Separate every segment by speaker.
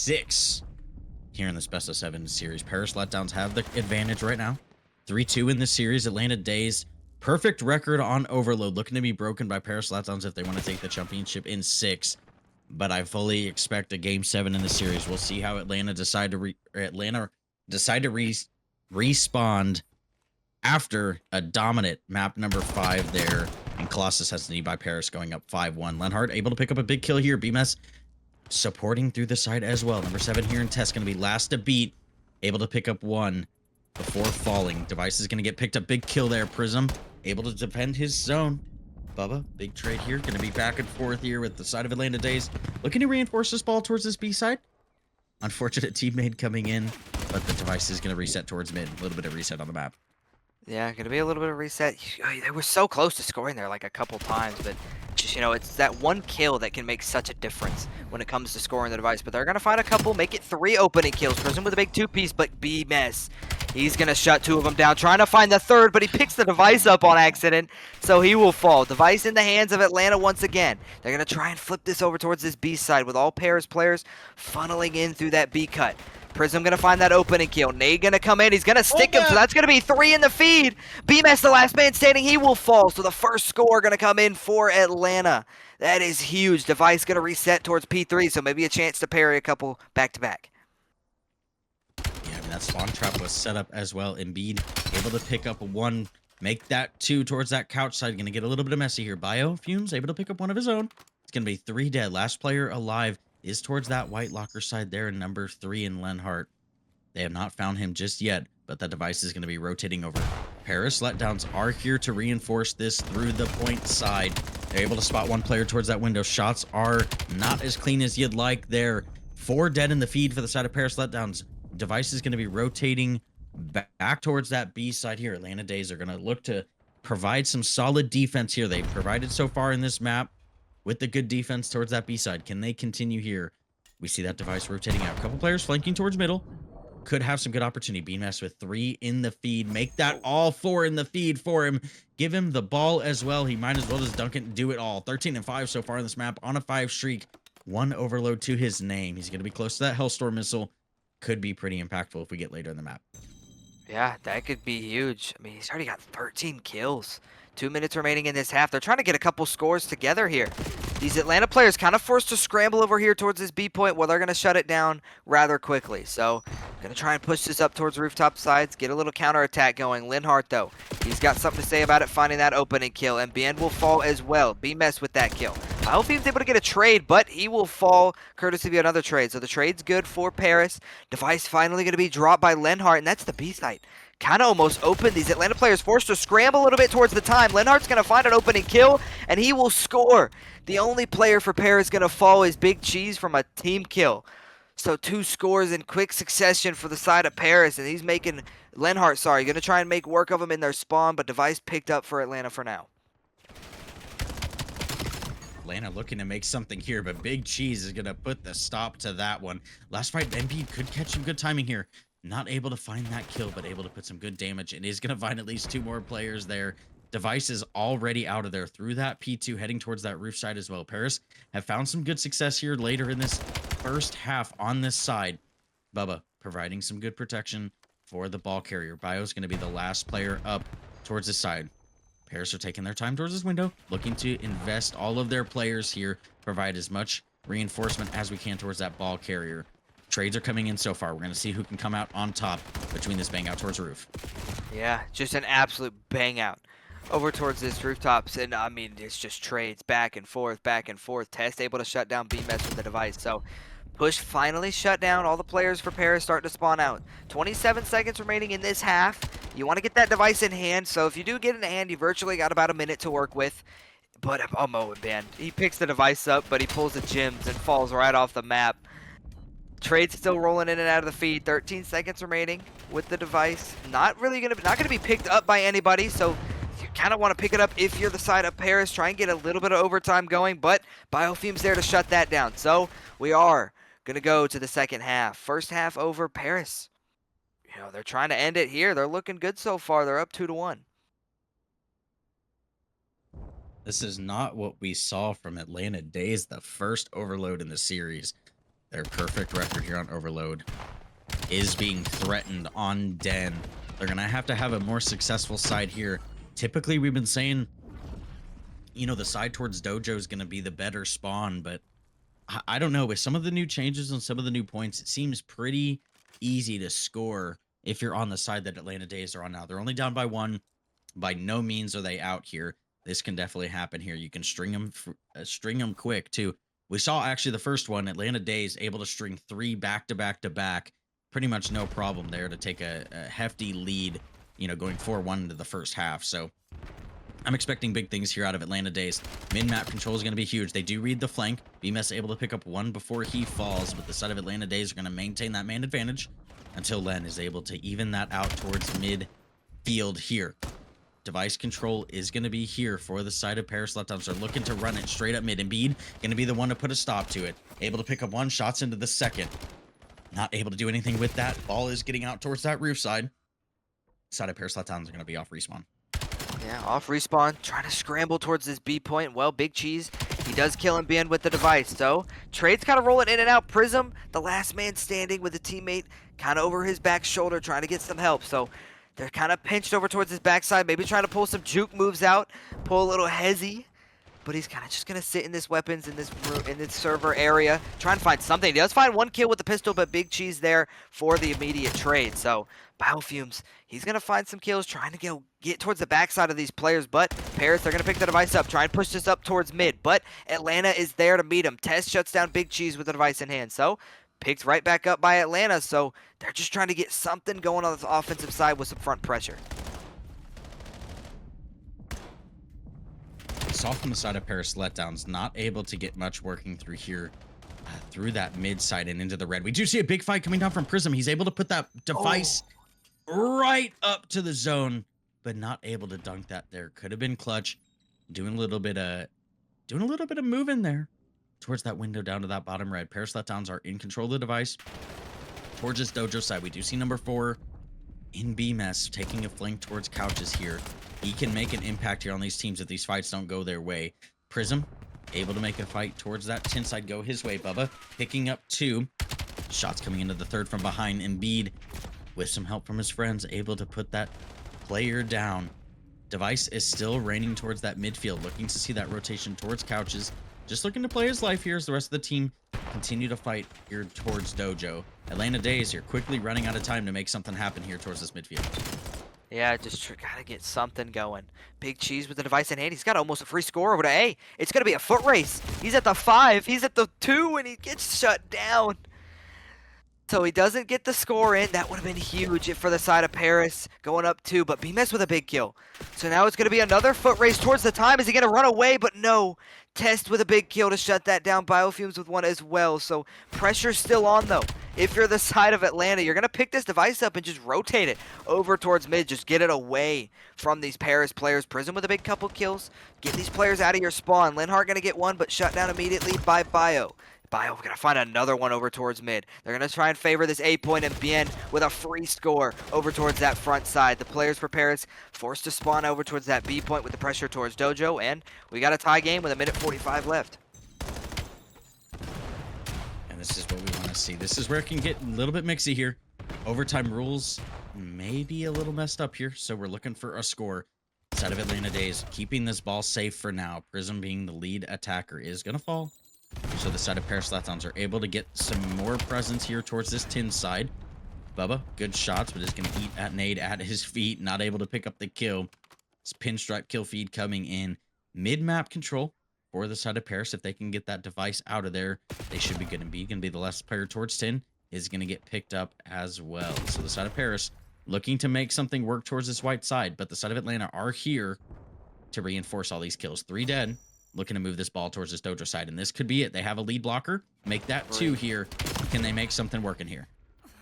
Speaker 1: 6 here in this best of 7 series. Paris Letdowns have the advantage right now. 3-2 in this series. Atlanta Dazed, perfect record on Overload, looking to be broken by Paris Letdowns if they want to take the championship in 6. But I fully expect a game 7 in the series. We'll see how Atlanta decide to respond after a dominant map number 5 there. And Colossus has the knee by Paris, going up 5-1. Lenhart able to pick up a big kill here. BMS supporting through the side as well. Number 7 here in Test going to be last to beat. Able to pick up 1 before falling. Device is going to get picked up. Big kill there. Prism able to defend his zone. Bubba, big trade here. Going to be back and forth here with the side of Atlanta Dazed. Looking to reinforce this ball towards this B side. Unfortunate teammate coming in, but the device is going to reset towards mid. A little bit of reset on the map.
Speaker 2: Yeah, gonna be a little bit of reset. They were so close to scoring there like a couple times, but just, it's that one kill that can make such a difference when it comes to scoring the device. But they're gonna find a couple, make it 3 opening kills. Prism with a big 2-piece, but B-Mess, he's gonna shut 2 of them down, trying to find the 3rd, but he picks the device up on accident, so he will fall. Device in the hands of Atlanta once again. They're gonna try and flip this over towards this B side with all Paris players funneling in through that B cut. Prism gonna find that opening kill. Nate gonna come in. He's gonna stick him, so that's gonna be 3 in the feed. BMS, the last man standing, he will fall. So the first score gonna come in for Atlanta. That is huge. Device gonna reset towards P3, so maybe a chance to parry a couple back-to-back.
Speaker 1: Yeah, I mean, that spawn trap was set up as well. Embiid able to pick up 1, make that 2 towards that couch side. Gonna get a little bit of messy here. Bio Fumes able to pick up 1 of his own. It's gonna be 3 dead. Last player alive is towards that white locker side there in number 3 in Lenhart. They have not found him just yet, but that device is going to be rotating over. Paris Letdowns are here to reinforce this through the point side. They're able to spot 1 player towards that window. Shots are not as clean as you'd like there. 4 dead in the feed for the side of Paris Letdowns. Device is going to be rotating back towards that B side here. Atlanta Dazed are going to look to provide some solid defense here. They've provided so far in this map with the good defense towards that B side. Can they continue here? We see that device rotating out. A couple players flanking towards middle. Could have some good opportunity. BMS with 3 in the feed. Make that all 4 in the feed for him. Give him the ball as well. He might as well just dunk it and do it all. 13-5 so far in this map on a 5 streak. 1 overload to his name. He's going to be close to that Hellstorm missile. Could be pretty impactful if we get later in the map.
Speaker 2: Yeah, that could be huge. I mean, he's already got 13 kills. 2 minutes remaining in this half. They're trying to get a couple scores together here. These Atlanta players kind of forced to scramble over here towards this B point. Well, they're going to shut it down rather quickly. So, going to try and push this up towards rooftop sides, get a little counterattack going. Lenhart, though, he's got something to say about it, finding that opening kill. And BN will fall as well. B-Mess with that kill. I hope he's able to get a trade, but he will fall courtesy of another trade. So the trade's good for Paris. Device finally going to be dropped by Lenhart, and that's the B site. Kind of almost open. These Atlanta players forced to scramble a little bit towards the time. Lenhart's going to find an opening kill, and he will score. The only player for Paris going to fall is Big Cheese from a team kill. So 2 scores in quick succession for the side of Paris, and he's making Lenhart, sorry, going to try and make work of him in their spawn, but Device picked up for Atlanta for now.
Speaker 1: Atlanta looking to make something here, but Big Cheese is going to put the stop to that one. Last fight, Embiid could catch some good timing here. Not able to find that kill, but able to put some good damage, and is going to find at least 2 more players there. Device is already out of there through that P2, heading towards that roof side as well. Paris have found some good success here later in this first half on this side. Bubba providing some good protection for the ball carrier. Bio's going to be the last player up towards this side. Paris are taking their time towards this window, looking to invest all of their players here, provide as much reinforcement as we can towards that ball carrier. Trades are coming in so far. We're going to see who can come out on top between this bang out towards roof.
Speaker 2: Yeah, just an absolute bang out over towards this rooftops. And I mean, it's just trades back and forth, back and forth. Test able to shut down B-Mess with the device. So push finally shut down. All the players for Paris starting to spawn out. 27 seconds remaining in this half. You want to get that device in hand. So if you do get it in hand, you virtually got about a minute to work with. But a moment, man. He picks the device up, but he pulls the gems and falls right off the map. Trade's still rolling in and out of the feed. 13 seconds remaining with the device. Not gonna be picked up by anybody. So you kind of want to pick it up if you're the side of Paris. Try and get a little bit of overtime going, but Biofume's there to shut that down. So we are gonna go to the second half. First half over. Paris, they're trying to end it here. They're looking good so far. They're up 2-1.
Speaker 1: This is not what we saw from Atlanta Dazed, the first overload in the series. Their perfect record here on Overload is being threatened on Den. They're going to have a more successful side here. Typically, we've been saying, you know, the side towards Dojo is going to be the better spawn, but I don't know. With some of the new changes and some of the new points, it seems pretty easy to score if you're on the side that Atlanta Dazed are on now. They're only down by 1. By no means are they out here. This can definitely happen here. You can string them quick too. We saw actually the first one, Atlanta Dazed able to string 3 back to back to back. Pretty much no problem there to take a hefty lead, you know, going 4-1 into the first half. So I'm expecting big things here out of Atlanta Dazed. Min-map control is going to be huge. They do read the flank. BMS able to pick up 1 before he falls, but the side of Atlanta Dazed are going to maintain that man advantage until Len is able to even that out towards mid-field here. Device control is going to be here for the side of Paris Letdowns. They're looking to run it straight up mid. Embiid going to be the one to put a stop to it. Able to pick up 1 shots into the second. Not able to do anything with that. Ball is getting out towards that roof side. Side of Paris Letdowns are going to be off respawn.
Speaker 2: Yeah, off respawn, trying to scramble towards this B point. Well, Big Cheese, he does kill him BN with the device. So, Trade's kind of rolling in and out. Prism, the last man standing with a teammate kind of over his back shoulder, trying to get some help. So, they're kind of pinched over towards his backside, maybe trying to pull some juke moves out, pull a little hezzy. But he's kind of just going to sit in this weapons in this server area, try and find something. He does find 1 kill with the pistol, but Big Cheese there for the immediate trade. So, Biofumes, he's going to find some kills, trying to get towards the backside of these players. But Paris, they're going to pick the device up, try and push this up towards mid. But Atlanta is there to meet him. Test shuts down Big Cheese with the device in hand. So, picked right back up by Atlanta. So, they're just trying to get something going on the offensive side with some front pressure.
Speaker 1: Saw from the side of Paris Letdowns, not able to get much working through here, through that mid side and into the red. We do see a big fight coming down from Prism. He's able to put that device right up to the zone, but not able to dunk that there. Could have been clutch. Doing a little bit of moving there towards that window down to that bottom red. Paris Letdowns are in control of the device towards this Dojo side. We do see number 4 in B-Mess taking a flank towards Couches here. He can make an impact here on these teams if these fights don't go their way. Prism able to make a fight towards that tin side go his way. Bubba picking up 2 shots coming into the third from behind. Embiid with some help from his friends able to put that player down. Device is still raining towards that midfield, looking to see that rotation towards Couches. Just looking to play his life here as the rest of the team continue to fight here towards Dojo. Atlanta Dazed, you're quickly running out of time to make something happen here towards this midfield.
Speaker 2: Yeah, just gotta get something going. Big Cheese with the device in hand. He's got almost a free score over to A. It's gonna be a foot race. He's at the 5. He's at the 2, and he gets shut down. So he doesn't get the score in. That would have been huge for the side of Paris going up 2, but BMS with a big kill. So now it's going to be another foot race towards the time. Is he going to run away? But no. Test with a big kill to shut that down. Biofumes with 1 as well. So pressure's still on, though. If you're the side of Atlanta, you're going to pick this device up and just rotate it over towards mid. Just get it away from these Paris players. Prism with a big couple kills. Get these players out of your spawn. Linhart going to get 1, but shut down immediately by Bio. Bio gonna find another one over towards mid. They're gonna try and favor this A point, and Bien with a free score over towards that front side. The players for Paris forced to spawn over towards that B point with the pressure towards Dojo, and we got a tie game with 1:45 left.
Speaker 1: And this is what we want to see. This is where it can get a little bit mixy here. Overtime rules may be a little messed up here, so we're looking for a score. Side of Atlanta Dazed keeping this ball safe for now. Prism being the lead attacker is gonna fall. So the side of Paris Letdowns are able to get some more presence here towards this tin side. Bubba, good shots, but is going to eat at nade at his feet. Not able to pick up the kill. This pinstripe kill feed coming in. Mid-map control for the side of Paris. If they can get that device out of there, they should be good. And B going to be the last player towards 10 is going to get picked up as well. So the side of Paris looking to make something work towards this white side. But the side of Atlanta are here to reinforce all these kills. 3 dead. Looking to move this ball towards this Dojo side, and this could be it. They have a lead blocker. Make that 2 here. Can they make something working here?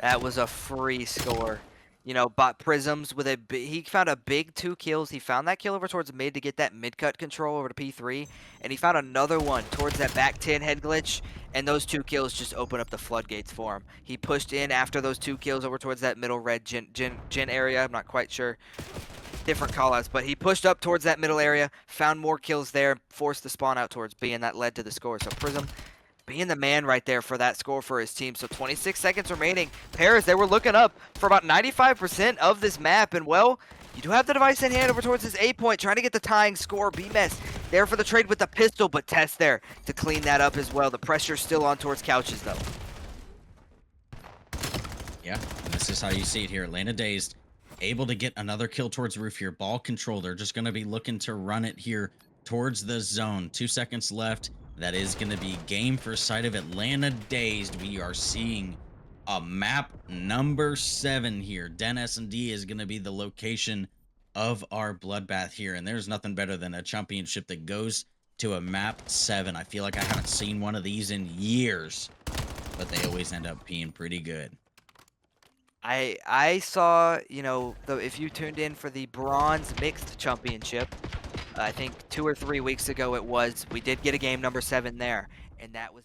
Speaker 2: That was a free score. You know, bot Prisms with he found a big 2 kills. He found that kill over towards mid to get that mid-cut control over to P3, and he found another one towards that back 10 head glitch, and those 2 kills just open up the floodgates for him. He pushed in after those 2 kills over towards that middle red gen area. I'm not quite sure. Different callouts, but he pushed up towards that middle area, found more kills there, forced the spawn out towards B, and that led to the score. So Prism being the man right there for that score for his team. So 26 seconds remaining. Paris, they were looking up for about 95% of this map, and well, you do have the device in hand over towards his A point, trying to get the tying score. B-Mess there for the trade with the pistol, but Test there to clean that up as well. The pressure's still on towards Couches, though.
Speaker 1: Yeah, and this is how you see it here. Atlanta Dazed able to get another kill towards roof here. Ball control. They're just going to be looking to run it here towards the zone. 2 seconds left. That is going to be game for side of Atlanta Dazed. We are seeing a map number 7 here. Den S&D is going to be the location of our bloodbath here. And there's nothing better than a championship that goes to a map 7. I feel like I haven't seen one of these in years, but they always end up being pretty good.
Speaker 2: I saw, you know, if you tuned in for the bronze mixed championship, I think 2 or 3 weeks ago it was, we did get a game number 7 there, and that was